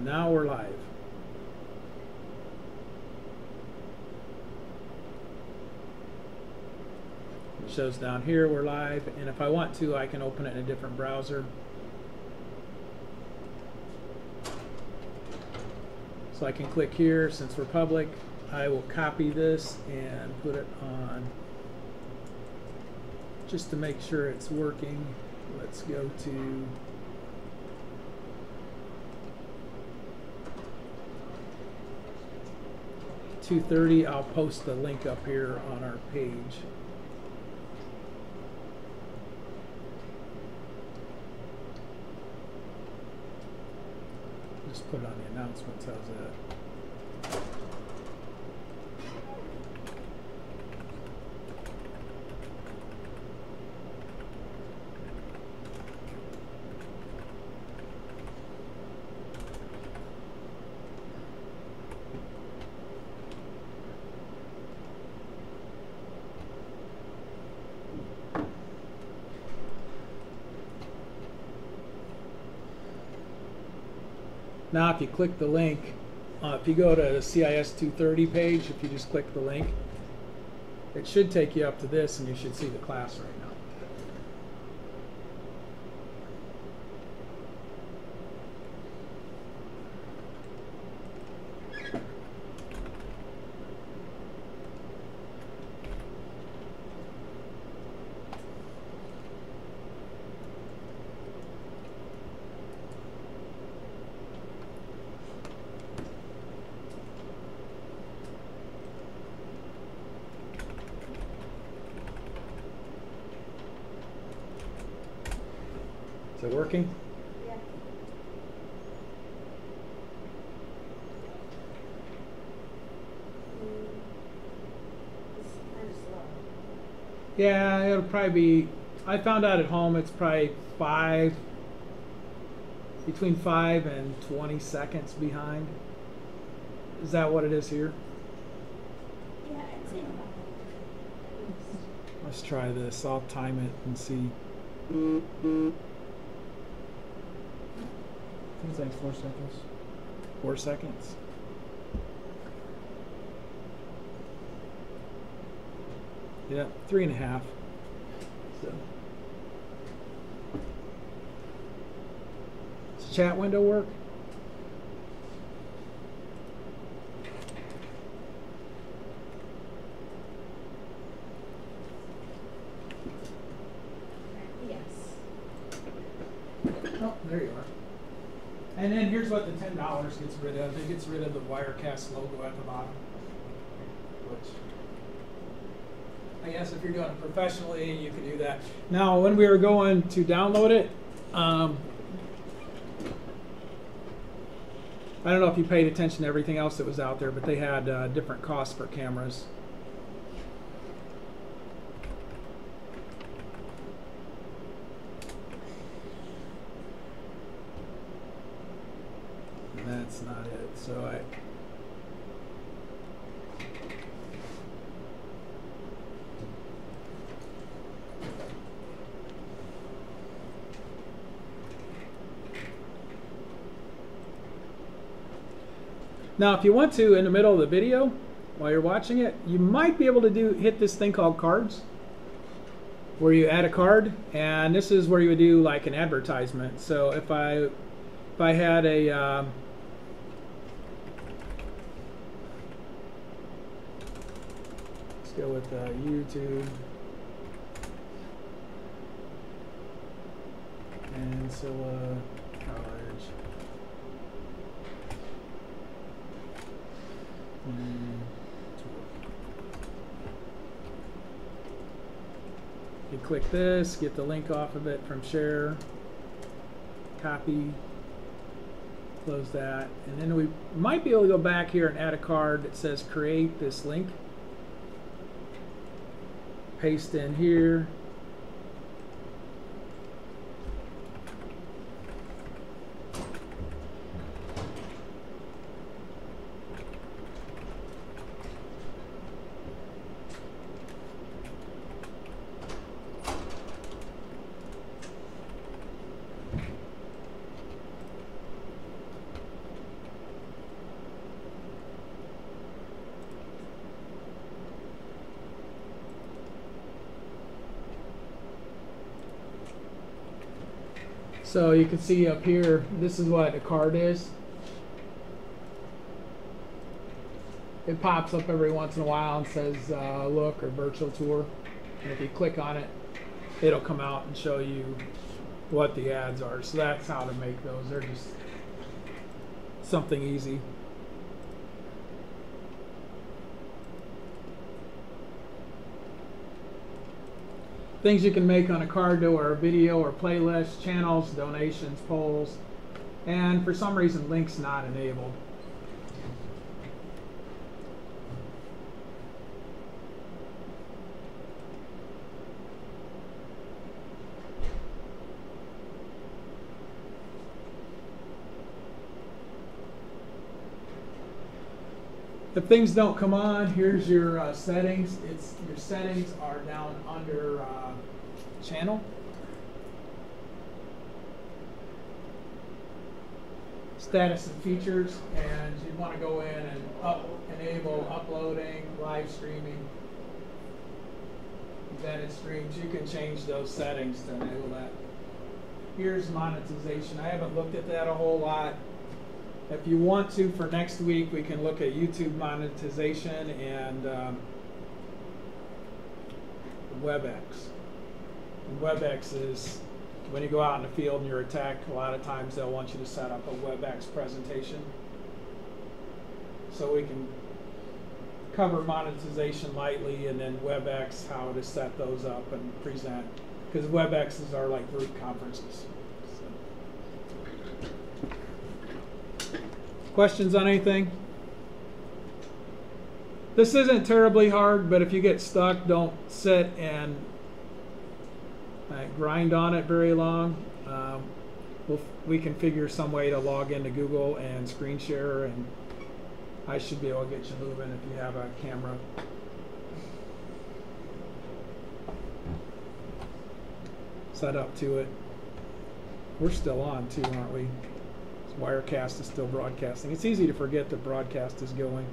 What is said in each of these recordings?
And now we're live. It shows down here we're live, and if I want to, I can open it in a different browser. So I can click here. Since we're public, I will copy this and put it on just to make sure it's working. Let's go to .230. I'll post the link up here on our page. Just put it on the announcements. How's that? Now if you click the link, if you go to the CIS240 page, if you just click the link, it should take you up to this and you should see the class right now. Is it working? Yeah. It's kind of slow. Yeah, it'll probably be, I found out at home it's probably between 5 and 20 seconds behind. Is that what it is here? Yeah, it's in. Let's try this. I'll time it and see. I think it's like 4 seconds. 4 seconds. Yeah, 3.5. So. Does the chat window work? Yes. Oh, there you are. And then here's what the $10 gets rid of. It gets rid of the Wirecast logo at the bottom. Which, I guess if you're doing it professionally, you can do that. Now, when we were going to download it, I don't know if you paid attention to everything else that was out there, but they had different costs for cameras. That's not it. So now, if you want to, in the middle of the video, while you're watching it, you might be able to hit this thing called cards, where you add a card, and this is where you would do like an advertisement. So if I had a let's go with YouTube, Ancilla College. You click this, get the link off of it from share, copy, close that, and then we might be able to go back here and add a card that says create this link. Paste in here. So you can see up here, this is what a card is. It pops up every once in a while and says look, or virtual tour. And if you click on it, it'll come out and show you what the ads are. So that's how to make those. They're just something easy. Things you can make on a card though are video or playlist, channels, donations, polls, and for some reason links not enabled. If things don't come on, here's your settings. Your settings are down under channel. Status and features, and you want to go in and enable uploading, live streaming, embedded streams. You can change those settings to enable that. Here's monetization. I haven't looked at that a whole lot. If you want to, for next week, we can look at YouTube monetization and WebEx. And WebEx is when you go out in the field and you're attacked, a lot of times they'll want you to set up a WebEx presentation. So we can cover monetization lightly, and then WebEx, how to set those up and present. Because WebExes are like group conferences. Questions on anything? This isn't terribly hard, but if you get stuck, don't sit and grind on it very long. We can figure some way to log into Google and screen share, and I should be able to get you moving if you have a camera. Set up to it. We're still on too, aren't we? Wirecast is still broadcasting. It's easy to forget that broadcast is going.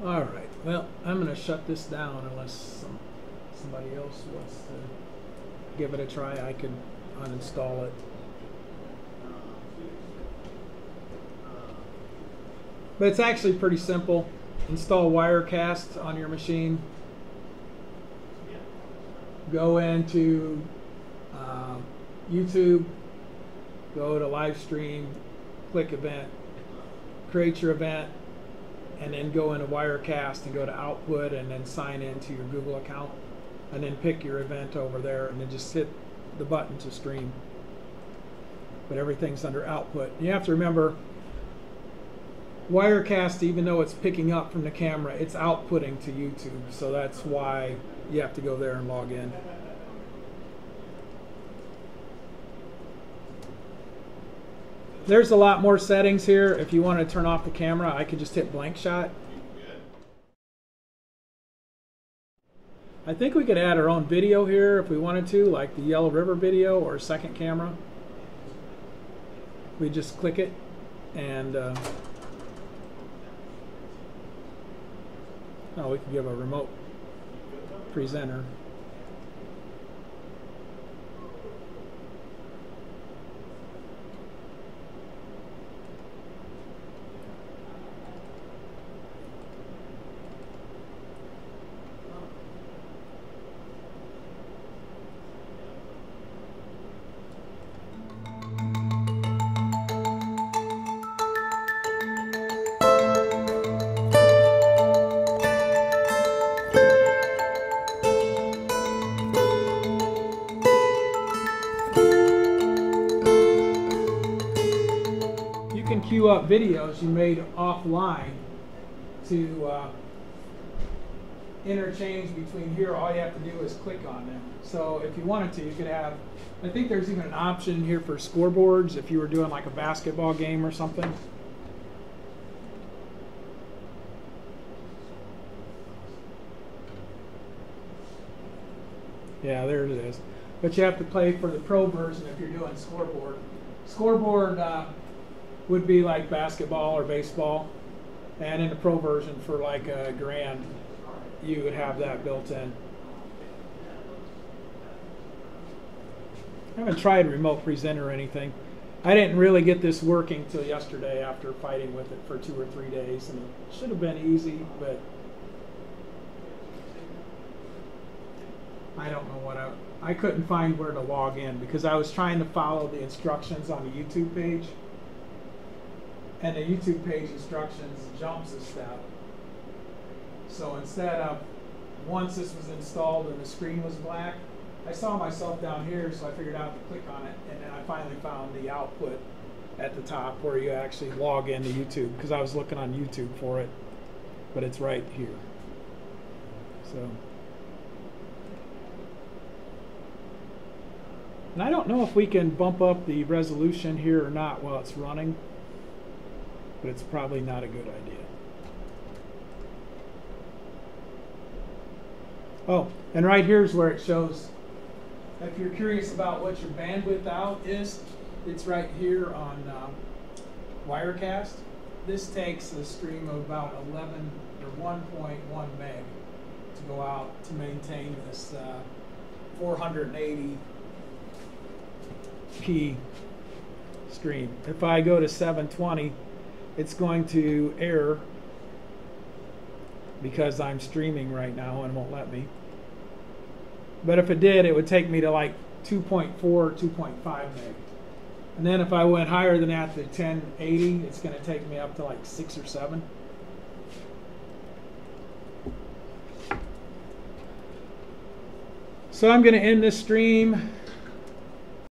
All right, well, I'm going to shut this down unless somebody else wants to give it a try. I can uninstall it. But it's actually pretty simple. Install Wirecast on your machine. Go into YouTube, go to live stream, click event, create your event, and then go into Wirecast and go to output and then sign into your Google account, and then pick your event over there and then just hit the button to stream. But everything's under output. You have to remember, Wirecast, even though it's picking up from the camera, it's outputting to YouTube, so that's why you have to go there and log in. There's a lot more settings here. If you want to turn off the camera, I could just hit blank shot. I think we could add our own video here if we wanted to, like the Yellow River video or a second camera. We just click it and oh, we can give a remote presenter. Queue up videos you made offline to interchange between here. All you have to do is click on them. So if you wanted to, you could have, I think there's even an option here for scoreboards if you were doing like a basketball game or something. Yeah, there it is. But you have to pay for the pro version if you're doing scoreboard. Scoreboard would be like basketball or baseball. And in the pro version for like a grand, you would have that built in. I haven't tried remote present or anything. I didn't really get this working till yesterday after fighting with it for 2 or 3 days. And it should have been easy, but I don't know what I couldn't find where to log in because I was trying to follow the instructions on the YouTube page. And the YouTube page instructions jumps a step. So instead of, once this was installed and the screen was black, I saw myself down here, so I figured out to click on it, and then I finally found the output at the top where you actually log into YouTube, because I was looking on YouTube for it, but it's right here. So, and I don't know if we can bump up the resolution here or not while it's running, but it's probably not a good idea. Oh, and right here's where it shows, if you're curious about what your bandwidth out is, it's right here on Wirecast. This takes a stream of about 11 or 1.1 meg to go out to maintain this 480p stream. If I go to 720, it's going to error because I'm streaming right now and won't let me. But if it did, it would take me to like 2.4, 2.5 meg. And then if I went higher than that to 1080, it's going to take me up to like 6 or 7. So I'm going to end this stream.